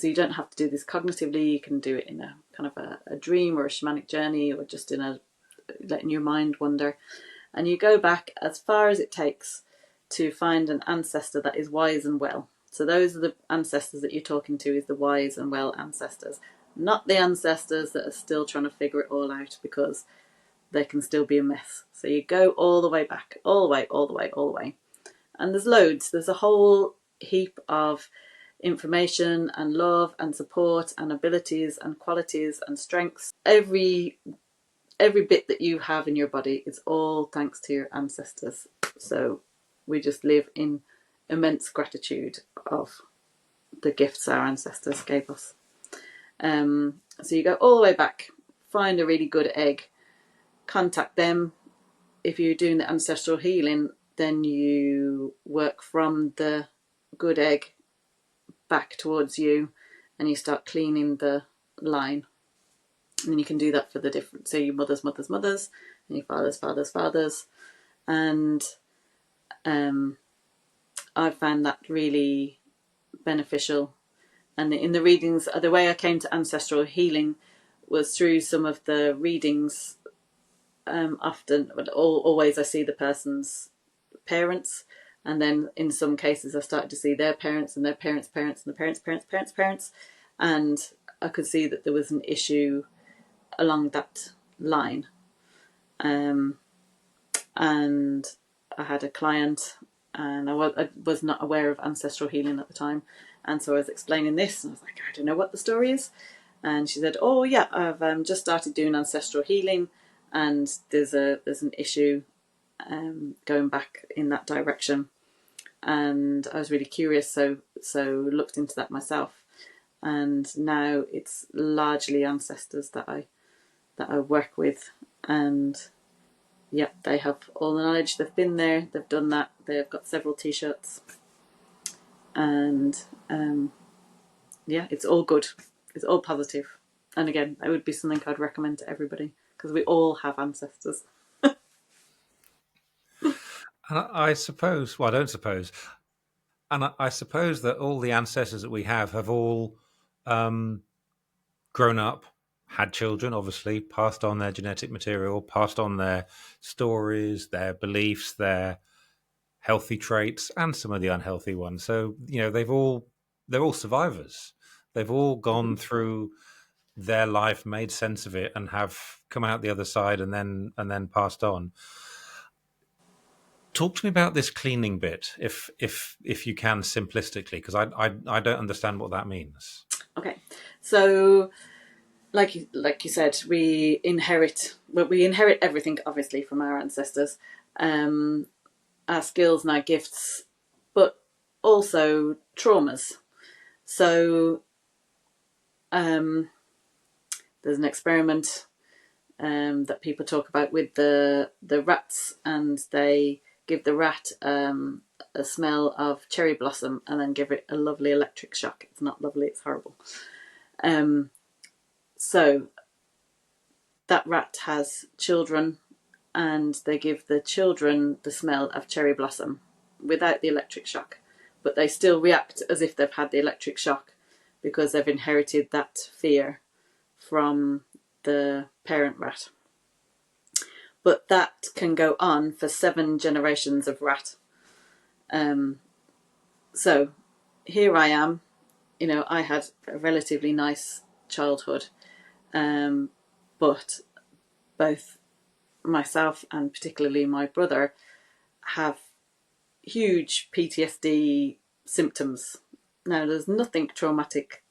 you don't have to do this cognitively. You can do it in a kind of a dream or a shamanic journey, or just in letting your mind wander. And you go back as far as it takes to find an ancestor that is wise and well. So those are the ancestors that you're talking to, is the wise and well ancestors, not the ancestors that are still trying to figure it all out, because they can still be a mess. So you go all the way back, all the way, all the way, all the way. And there's loads. There's a whole heap of information and love and support and abilities and qualities and strengths. Every bit that you have in your body is all thanks to your ancestors. So we just live in immense gratitude of the gifts our ancestors gave us. So you go all the way back, find a really good egg, contact them. If you're doing the ancestral healing, then you work from the good egg back towards you, and you start cleaning the line. And then you can do that for the different, so your mother's mother's mothers, and your father's father's fathers. And I found that really beneficial. And in the readings, the way I came to ancestral healing was through some of the readings. Often, but always, I see the person's parents, and then in some cases I started to see their parents and their parents' parents and the parents' parents, and I could see that there was an issue along that line. And I had a client, and I was not aware of ancestral healing at the time, and so I was explaining this, and I was like, I don't know what the story is. And she said, oh yeah, I've just started doing ancestral healing, and there's an issue going back in that direction. And I was really curious, so looked into that myself, and now it's largely ancestors that I work with. And yeah, they have all the knowledge. They've been there, they've done that, they've got several t-shirts, and yeah, it's all good, it's all positive. And again, that would be something I'd recommend to everybody, because we all have ancestors. And I suppose, well, I don't suppose, and I suppose that all the ancestors that we have all grown up, had children, obviously, passed on their genetic material, passed on their stories, their beliefs, their healthy traits, and some of the unhealthy ones. So, they're all survivors. They've all gone through their life, made sense of it, and have come out the other side, and then passed on. Talk to me about this cleaning bit, if you can, simplistically, because I don't understand what that means. Okay, so like you said, we inherit everything, obviously, from our ancestors, our skills and our gifts, but also traumas. So there's an experiment that people talk about with the rats, and they give the rat a smell of cherry blossom and then give it a lovely electric shock. It's not lovely, it's horrible. So that rat has children, and they give the children the smell of cherry blossom without the electric shock, but they still react as if they've had the electric shock, because they've inherited that fear from the parent rat. But that can go on for 7 generations of rat. So here I am, I had a relatively nice childhood, but both myself and particularly my brother have huge PTSD symptoms. Now, there's nothing traumatic,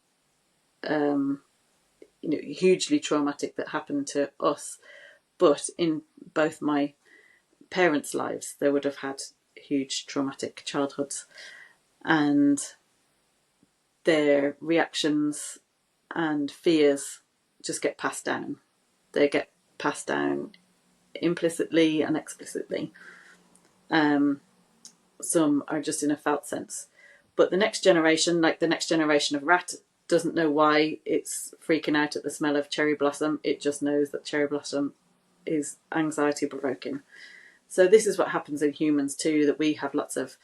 hugely traumatic that happened to us, but in both my parents' lives, they would have had huge traumatic childhoods, and their reactions and fears just get passed down. They get passed down implicitly and explicitly. Some are just in a felt sense. But the next generation, like the next generation of rat, doesn't know why it's freaking out at the smell of cherry blossom. It just knows that cherry blossom is anxiety provoking. So this is what happens in humans too, that we have lots of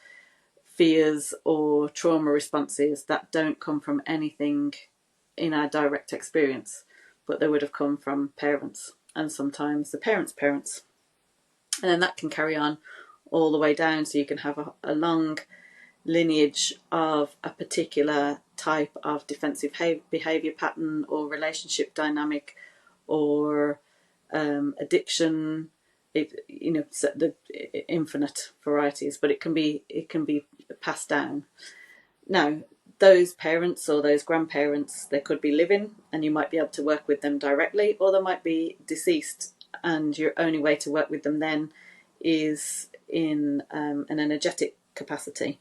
fears or trauma responses that don't come from anything in our direct experience, but they would have come from parents, and sometimes the parents' parents. And then that can carry on all the way down, so you can have a long lineage of a particular type of defensive behaviour pattern or relationship dynamic or addiction. The infinite varieties, but it can be passed down. Now, those parents or those grandparents, they could be living, and you might be able to work with them directly, or they might be deceased, and your only way to work with them then is in an energetic capacity.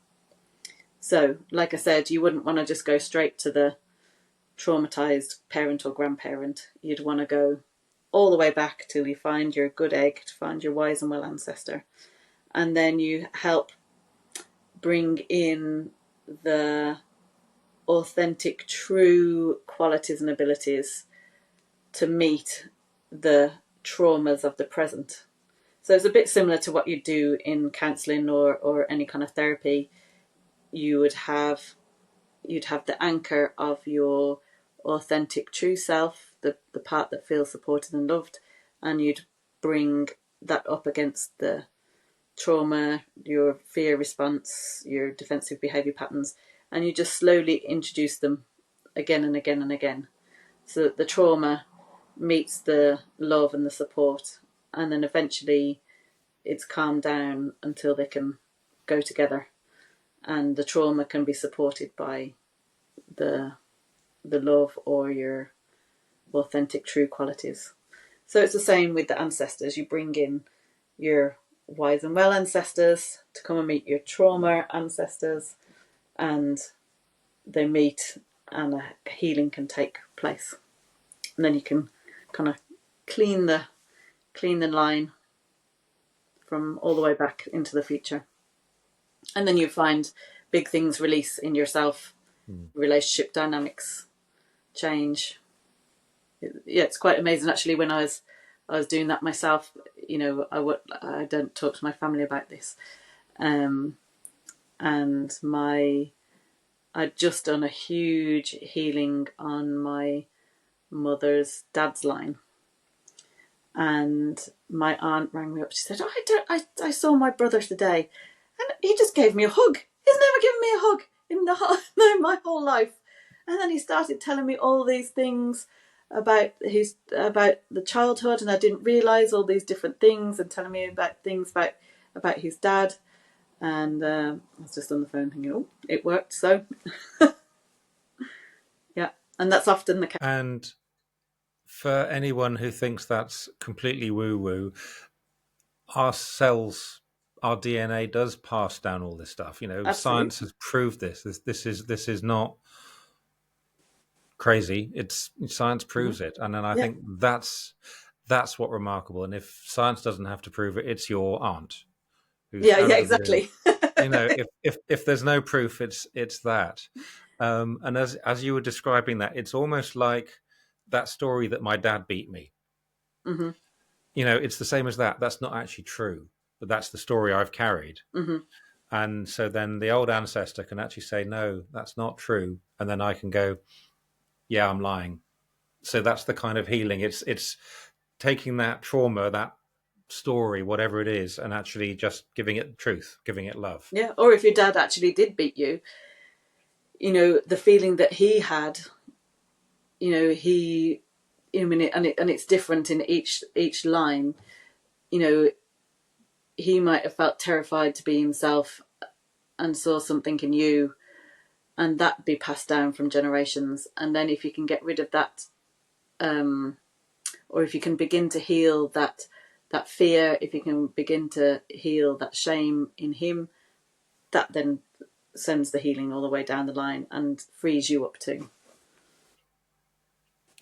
So, like I said, you wouldn't want to just go straight to the traumatized parent or grandparent. You'd want to go all the way back till you find your good egg, to find your wise and well ancestor. And then you help bring in the authentic, true qualities and abilities to meet the traumas of the present. So it's a bit similar to what you do in counselling or any kind of therapy. You'd have the anchor of your authentic true self, the part that feels supported and loved, and you'd bring that up against the trauma, your fear response, your defensive behaviour patterns, and you just slowly introduce them again and again and again, so that the trauma meets the love and the support, and then eventually it's calmed down until they can go together, and the trauma can be supported by the love or your authentic true qualities. So it's the same with the ancestors. You bring in your wise and well ancestors to come and meet your trauma ancestors, and they meet, and a healing can take place. And then you can kind of clean the line from all the way back into the future. And then you find big things release in yourself, relationship dynamics change. It's quite amazing actually. When I was doing that myself, I don't talk to my family about this, and I'd just done a huge healing on my mother's dad's line, and my aunt rang me up. She said, I saw my brother today, and he just gave me a hug. He's never given me a hug in my whole life. And then he started telling me all these things about the childhood, and I didn't realise all these different things, and telling me about things about his dad. And I was just on the phone thinking, oh, it worked. So yeah, and that's often the case. And for anyone who thinks that's completely woo-woo, our cells, our DNA does pass down all this stuff. Absolutely. Science has proved this. This is not crazy. Science proves it, and then I think that's what remarkable. And if science doesn't have to prove it, it's your aunt. Yeah, exactly. If there's no proof, it's that. And as you were describing that, it's almost like that story that my dad beat me. Mm-hmm. It's the same as that. That's not actually true, but that's the story I've carried. Mm-hmm. And so then the old ancestor can actually say, no, that's not true. And then I can go, yeah, I'm lying. So that's the kind of healing. It's taking that trauma, that story, whatever it is, and actually just giving it truth, giving it love. Yeah. Or if your dad actually did beat you, the feeling that he had, and it's different in each line. He might have felt terrified to be himself, and saw something in you, and that be passed down from generations. And then if you can get rid of that, or if you can begin to heal that fear, if you can begin to heal that shame in him, that then sends the healing all the way down the line and frees you up too.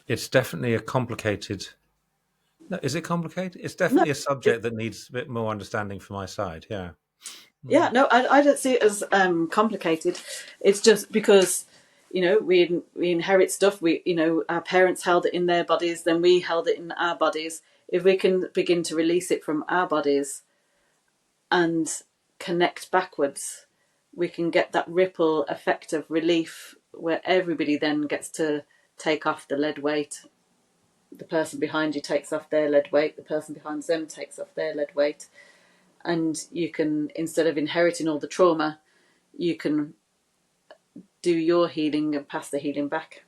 It's definitely a complicated... No, is it complicated? It's definitely a subject that needs a bit more understanding from my side, yeah. Yeah, no, I don't see it as complicated. It's just because, we inherit stuff. Our parents held it in their bodies, then we held it in our bodies. If we can begin to release it from our bodies and connect backwards, we can get that ripple effect of relief where everybody then gets to take off the lead weight. The person behind you takes off their lead weight. The person behind them takes off their lead weight. And you can, instead of inheriting all the trauma, you can do your healing and pass the healing back.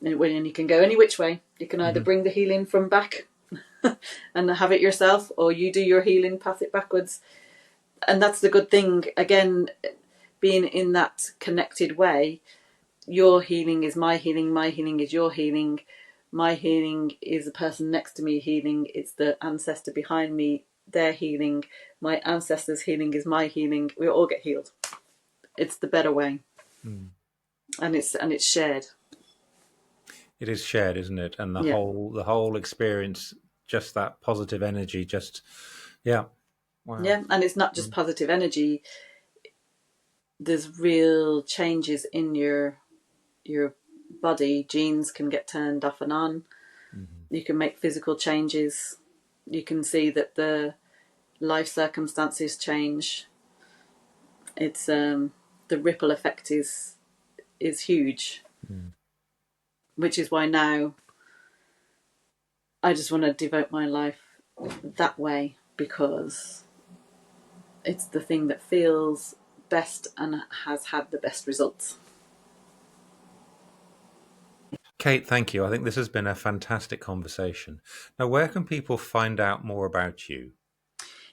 And you can go any which way. You can either bring the healing from back and have it yourself, or you do your healing, pass it backwards. And that's the good thing. Again, being in that connected way, your healing is my healing is your healing. My healing is the person next to me healing. It's the ancestor behind me, their healing. My ancestor's healing is my healing. We all get healed. It's the better way. And it's shared. It is shared, isn't it? And the whole experience, just that positive energy, wow. Yeah, and it's not just positive energy. There's real changes in your body. Genes can get turned off and on. You can make physical changes. You can see that the life circumstances change. It's the ripple effect is huge, which is why now I just want to devote my life that way, because it's the thing that feels best and has had the best results. Kate, thank you. I think this has been a fantastic conversation. Now, where can people find out more about you?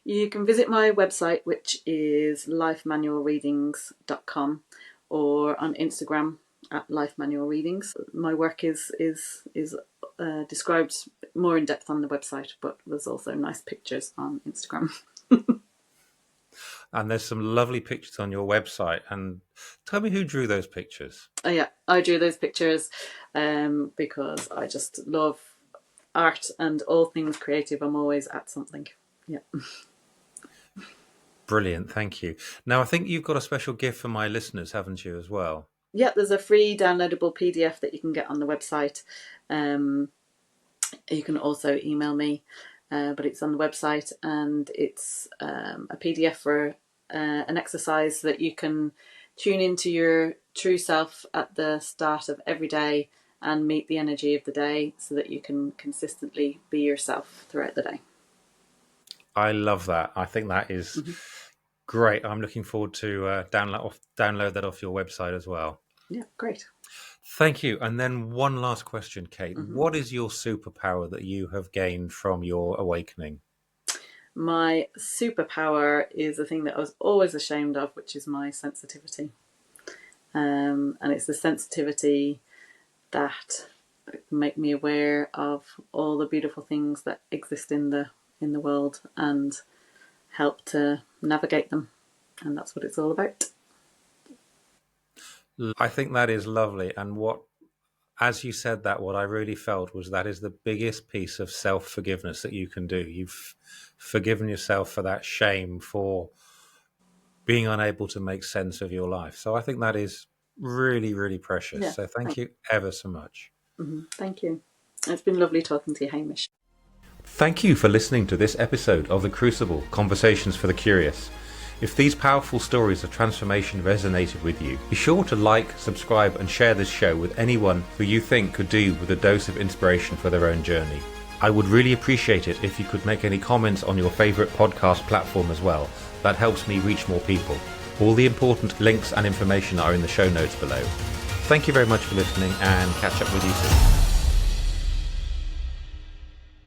You can visit my website, which is lifemanualreadings.com, or on Instagram at lifemanualreadings. My work is described more in depth on the website, but there's also nice pictures on Instagram. And there's some lovely pictures on your website. And tell me who drew those pictures. Oh, yeah, I drew those pictures because I just love art and all things creative. I'm always at something. Yeah. Brilliant. Thank you. Now, I think you've got a special gift for my listeners, haven't you, as well? Yeah, there's a free downloadable PDF that you can get on the website. You can also email me, but it's on the website, and it's a PDF for an exercise that you can tune into your true self at the start of every day and meet the energy of the day so that you can consistently be yourself throughout the day. I love that. I think that is great. I'm looking forward to download that off your website as well. Yeah, great. Thank you. And then one last question, Kate. What is your superpower that you have gained from your awakening? My superpower is the thing that I was always ashamed of, which is my sensitivity. And it's the sensitivity that make me aware of all the beautiful things that exist in the world and help to navigate them. And that's what it's all about. I think that is lovely. And as you said that, what I really felt was that is the biggest piece of self-forgiveness that you can do. You've forgiven yourself for that shame, for being unable to make sense of your life. So I think that is really, really precious. Yeah, so thank you ever so much. Thank you. It's been lovely talking to you, Hamish. Thank you for listening to this episode of The Crucible, Conversations for the Curious. If these powerful stories of transformation resonated with you, be sure to like, subscribe and share this show with anyone who you think could do with a dose of inspiration for their own journey. I would really appreciate it if you could make any comments on your favourite podcast platform as well. That helps me reach more people. All the important links and information are in the show notes below. Thank you very much for listening, and catch up with you soon.